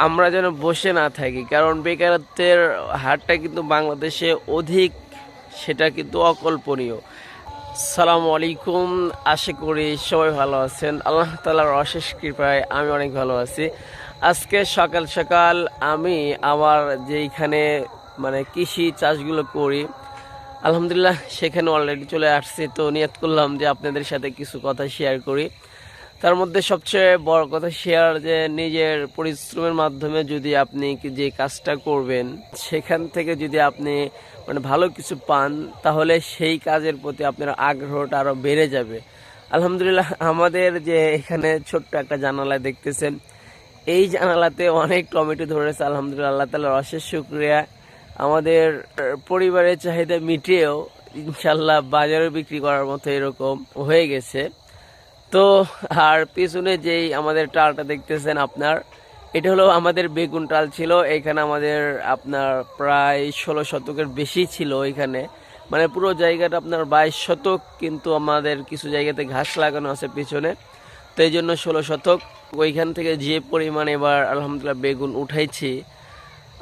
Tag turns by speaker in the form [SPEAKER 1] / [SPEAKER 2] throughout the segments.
[SPEAKER 1] আমরা যেন বসে না থাকি, কারণ বেকারত্বের হারটা কিন্তু বাংলাদেশে অধিক, সেটা কিন্তু অকল্পনীয়। সালামু আলাইকুম, আশা করি সবাই ভালো আছেন। আল্লাহ তাআলার অশেষ কৃপায় আমি অনেক ভালো আছি। আজকে সকাল সকাল আমি আমার যেইখানে কৃষি চাষগুলো করি, আলহামদুলিল্লাহ সেখানে অলরেডি চলে আসছি। তো নিয়ত করলাম যে আপনাদের সাথে কিছু কথা শেয়ার করি। তার মধ্যে সবচেয়ে বড় কথা শেয়ার যে নিজের পরিশ্রমের মাধ্যমে যদি আপনি যে কাজটা করবেন সেখান থেকে যদি আপনি ভালো কিছু পান, তাহলে সেই কাজের প্রতি আপনার আগ্রহটা আরও বেড়ে যাবে। আলহামদুলিল্লাহ আমাদের যে এখানে ছোট্ট একটা জানালা দেখতেছেন, এই জানালাতে অনেক টমেটো ধরেছে। আলহামদুলিল্লাহ, আল্লাহ তাআলার অশেষ শুকরিয়া। আমাদের পরিবারের চাহিদা মিটিয়েও ইনশাল্লাহ বাজারে বিক্রি করার মতো এরকম হয়ে গেছে। তো আর পিছনে যেই আমাদের টালটা দেখতেছেন আপনার, এটা হলো আমাদের বেগুন টাল ছিল। এখানে আমাদের আপনার প্রায় 16 শতকের বেশি ছিল। এখানে পুরো জায়গাটা আপনার 22 শতক, কিন্তু আমাদের কিছু জায়গাতে ঘাস লাগানো আছে পিছনে। তো এই জন্য 16 শতক। ওইখান থেকে যে পরিমাণ এবার আলহামদুলিল্লাহ বেগুন উঠাইছি,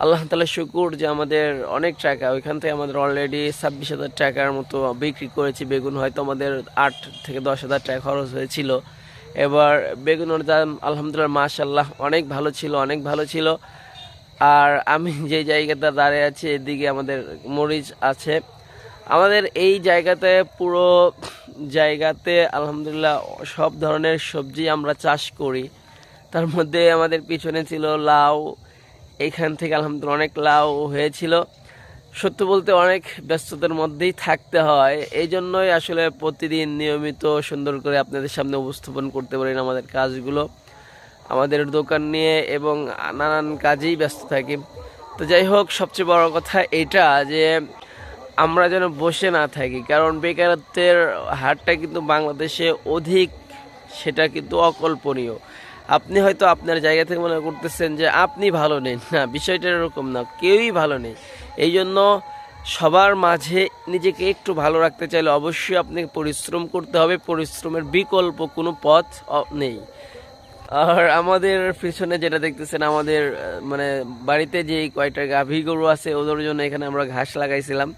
[SPEAKER 1] আল্লাহ তাআলা শুকুর যে আমাদের অনেক টাকা ওইখান থেকে আমাদের অলরেডি 26,000 টাকার মতো বিক্রি করেছি বেগুন। হয়তো আমাদের 8 থেকে 10,000 টাকা খরচ হয়েছিল। এবার বেগুনের দাম আলহামদুলিল্লাহ মাশাআল্লাহ অনেক ভালো ছিল, অনেক ভালো ছিল। আর আমি যে জায়গাটা দাঁড়িয়ে আছি, এদিকে আমাদের মরিচ আছে। আমাদের এই জায়গাতে পুরো জায়গাতে আলহামদুলিল্লাহ সব ধরনের সবজি আমরা চাষ করি। তার মধ্যে আমাদের পিছনে ছিল লাউ। এইখান থেকে আলহামদুলিল্লাহ অনেক লাউ হয়েছিল। সত্য বলতে অনেক ব্যস্ততার মধ্যেই থাকতে হয়, এই জন্যই আসলে প্রতিদিন নিয়মিত সুন্দর করে আপনাদের সামনে উপস্থাপন করতে পারি না আমাদের কাজগুলো। আমাদের দোকান নিয়ে এবং নানান কাজেই ব্যস্ত থাকি। তো যাই হোক, সবচেয়ে বড় কথা এটা যে আমরা যেন বসে না থাকি, কারণ বেকারত্বের হারটা কিন্তু বাংলাদেশে অধিক, সেটা কিন্তু অকল্পনীয়। আপনি হয়তো আপনার জায়গা থেকে মনে করতেছেন যে আপনি ভালো নেই, না, বিষয়টা এরকম না, কেউই ভালো নেই। এই জন্য সবার মাঝে নিজেকে একটু ভালো রাখতে চাইলে অবশ্যই আপনাকে পরিশ্রম করতে হবে। পরিশ্রমের বিকল্প কোনো পথ নেই। আর আমাদের পিছনে যেটা দেখতেছেন, আমাদের বাড়িতে যে কয়টা গাভী গরু আছে ওদের জন্য এখানে আমরা ঘাস লাগাইছিলাম।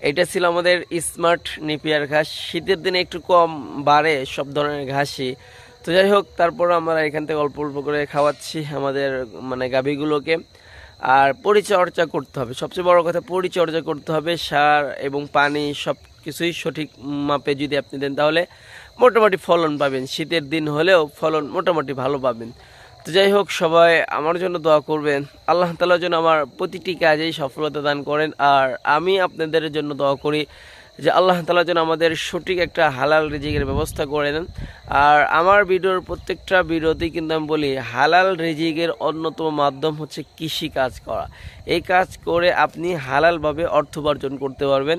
[SPEAKER 1] এটা ছিল আমাদের স্মার্ট নেপিয়ার ঘাস। শীতের দিনে একটু কম বাড়ে সব ধরনের ঘাসই। তো যাই হোক, তারপর আমরা এখান থেকে অল্প অল্প করে খাওয়াচ্ছি আমাদের গাভীগুলোকে। আর পরিচর্যা করতে হবে, সবচেয়ে বড় কথা পরিচর্যা করতে হবে। সার এবং পানি সব কিছুই সঠিক মাপে যদি আপনি দেন, তাহলে মোটামুটি ফলন পাবেন। শীতের দিন হলেও ফলন মোটামুটি ভালো পাবেন। তো যাই হোক, সবাই আমার জন্য দোয়া করবেন। আল্লাহ তাআলা যেন আমার প্রতিটি কাজেই সফলতা দান করেন। আর আমি আপনাদের জন্য দোয়া করি যে আল্লাহ তাআলা যেন আমাদের সঠিক একটা হালাল রিজিকের ব্যবস্থা করে দেন। আর আমার ভিডিওর প্রত্যেকটা ভিডিওতেই কিন্তু আমি বলি, হালাল রিজিকের অন্যতম মাধ্যম হচ্ছে কৃষি কাজ করা। এই কাজ করে আপনি হালালভাবে অর্থ উপার্জন করতে পারবেন,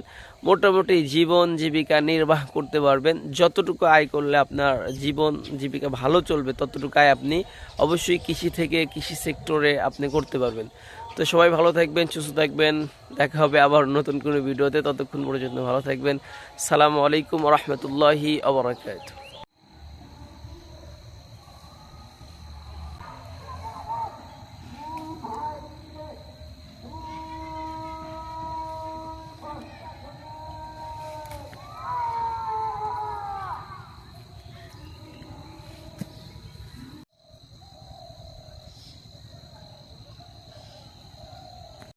[SPEAKER 1] মোটামুটি জীবন জীবিকা নির্বাহ করতে পারবেন। যতটুকু আয় করলে আপনার জীবন জীবিকা ভালো চলবে, ততটুকু আয় আপনি অবশ্যই কৃষি থেকে, কৃষি সেক্টরে আপনি করতে পারবেন। তো সবাই ভালো থাকবেন, সুস্থ থাকবেন। দেখা হবে আবার নতুন কোনো ভিডিওতে। ততক্ষণ পর্যন্ত ভালো থাকবেন। সালামু আলাইকুম ওয়া রাহমাতুল্লাহি ওয়া বারাকাতুহু।